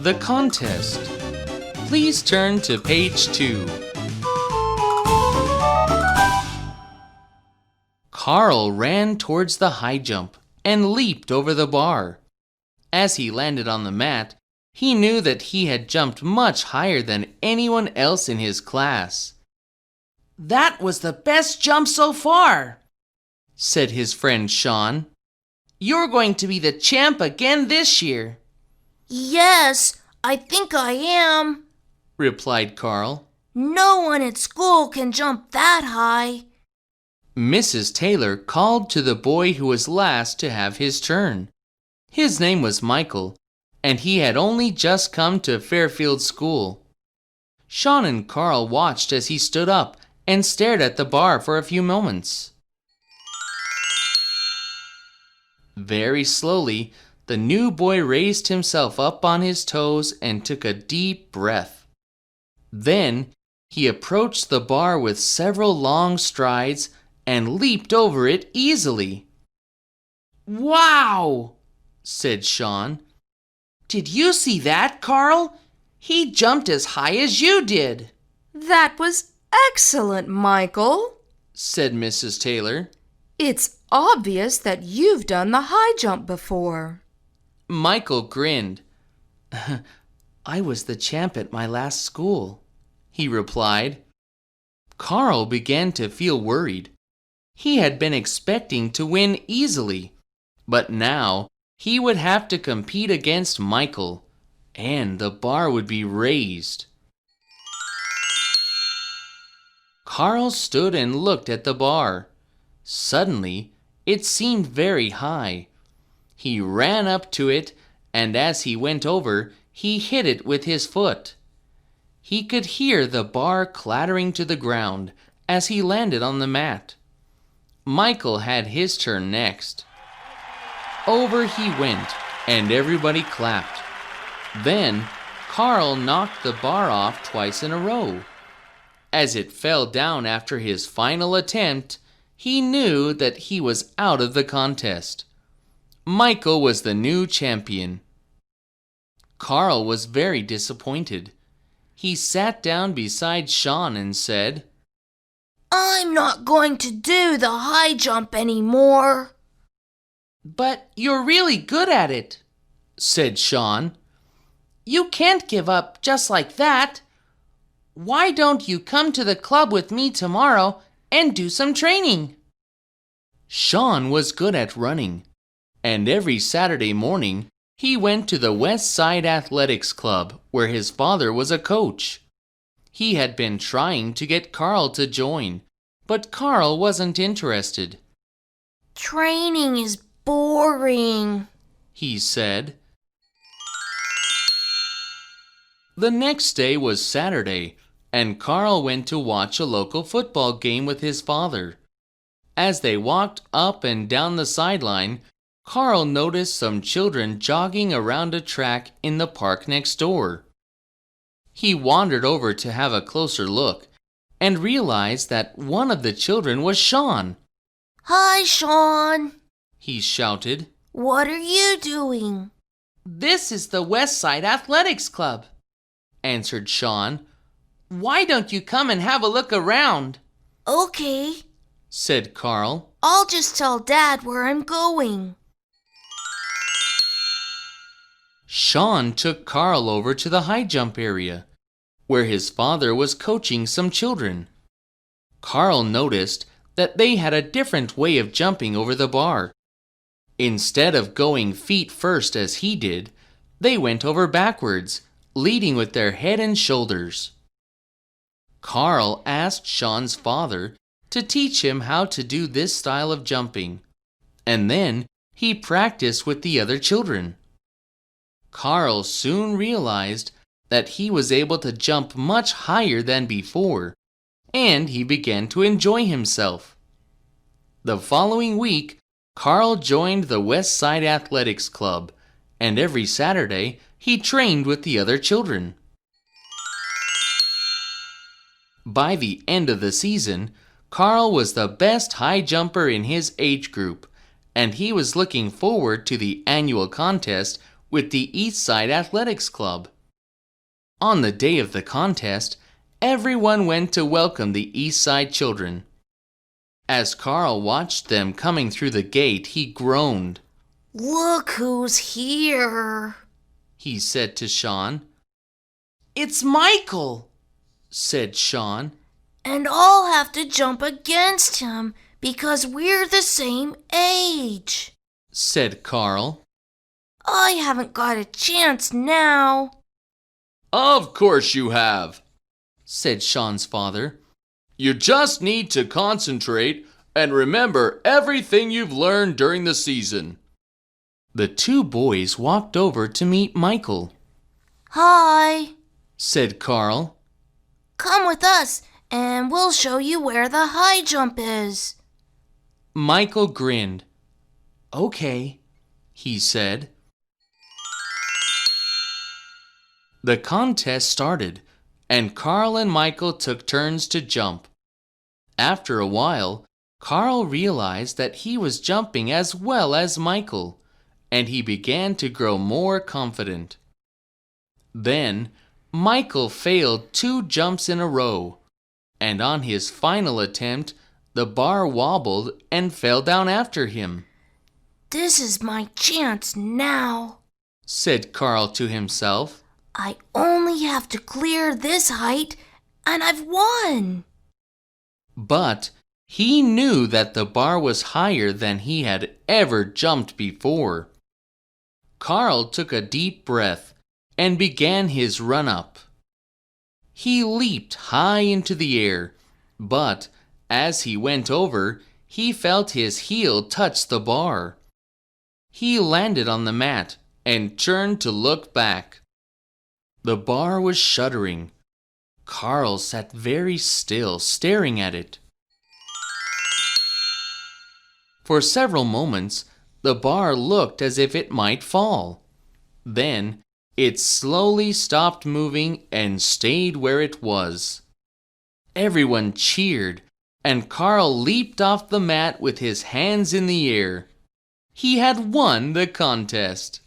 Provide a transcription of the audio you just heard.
The contest. Please turn to page 2. Carl ran towards the high jump and leaped over the bar. As he landed on the mat, he knew that he had jumped much higher than anyone else in his class. "That was the best jump so far," said his friend Sean. "You're going to be the champ again this year." "Yes, I think I am," replied Carl. "No one at school can jump that high." Mrs. Taylor called to the boy who was last to have his turn. His name was Michael, and he had only just come to Fairfield School. Sean and Carl watched as he stood up and stared at the bar for a few moments. Very slowly, the new boy raised himself up on his toes and took a deep breath. Then he approached the bar with several long strides and leaped over it easily. "Wow!" said Sean. "Did you see that, Carl? He jumped as high as you did." "That was excellent, Michael," said Mrs. Taylor. "It's obvious that you've done the high jump before." Michael grinned. "I was the champ at my last school," he replied. Carl began to feel worried. He had been expecting to win easily, but now he would have to compete against Michael, and the bar would be raised. Carl stood and looked at the bar. Suddenly, it seemed very high. He ran up to it, and as he went over, he hit it with his foot. He could hear the bar clattering to the ground as he landed on the mat. Michael had his turn next. Over he went, and everybody clapped. Then, Carl knocked the bar off twice in a row. As it fell down after his final attempt, he knew that he was out of the contest. Michael was the new champion. Carl was very disappointed. He sat down beside Sean and said, "I'm not going to do the high jump anymore." "But you're really good at it," said Sean. "You can't give up just like that. Why don't you come to the club with me tomorrow and do some training?" Sean was good at running, and every Saturday morning he went to the West Side Athletics Club where his father was a coach. He had been trying to get Carl to join, but Carl wasn't interested. "Training is boring," he said. The next day was Saturday, and Carl went to watch a local football game with his father. As they walked up and down the sideline, Carl noticed some children jogging around a track in the park next door. He wandered over to have a closer look and realized that one of the children was Sean. "Hi, Sean," he shouted. "What are you doing?" "This is the West Side Athletics Club," answered Sean. "Why don't you come and have a look around?" "Okay," said Carl. "I'll just tell Dad where I'm going." Sean took Carl over to the high jump area, where his father was coaching some children. Carl noticed that they had a different way of jumping over the bar. Instead of going feet first as he did, they went over backwards, leading with their head and shoulders. Carl asked Sean's father to teach him how to do this style of jumping, and then he practiced with the other children. Carl soon realized that he was able to jump much higher than before, and he began to enjoy himself. The following week, Carl joined the West Side Athletics Club, and every Saturday he trained with the other children. By the end of the season, Carl was the best high jumper in his age group, and he was looking forward to the annual contest with the East Side Athletics Club. On the day of the contest, everyone went to welcome the East Side children. As Carl watched them coming through the gate, he groaned. Look who's here, He said to Sean. It's Michael, Said Sean. and I'll have to jump against him because we're the same age. Said Carl. I haven't got a chance now. Of course you have, said Sean's father. You just need to concentrate and remember everything you've learned during the season. The two boys walked over to meet Michael. Hi, Said Carl. come with us and we'll show you where the high jump is. Michael grinned. Okay, he said. The contest started, and Carl and Michael took turns to jump. After a while, Carl realized that he was jumping as well as Michael, and he began to grow more confident. Then, Michael failed 2 jumps in a row, and on his final attempt, the bar wobbled and fell down after him. This is my chance now. Said Carl to himself. I only have to clear this height and I've won. But he knew that the bar was higher than he had ever jumped before. Carl took a deep breath and began his run-up. He leaped high into the air, but as he went over, he felt his heel touch the bar. He landed on the mat and turned to look back. The bar was shuddering. Carl sat very still, staring at it. For several moments, the bar looked as if it might fall. Then, it slowly stopped moving and stayed where it was. Everyone cheered, and Carl leaped off the mat with his hands in the air. He had won the contest.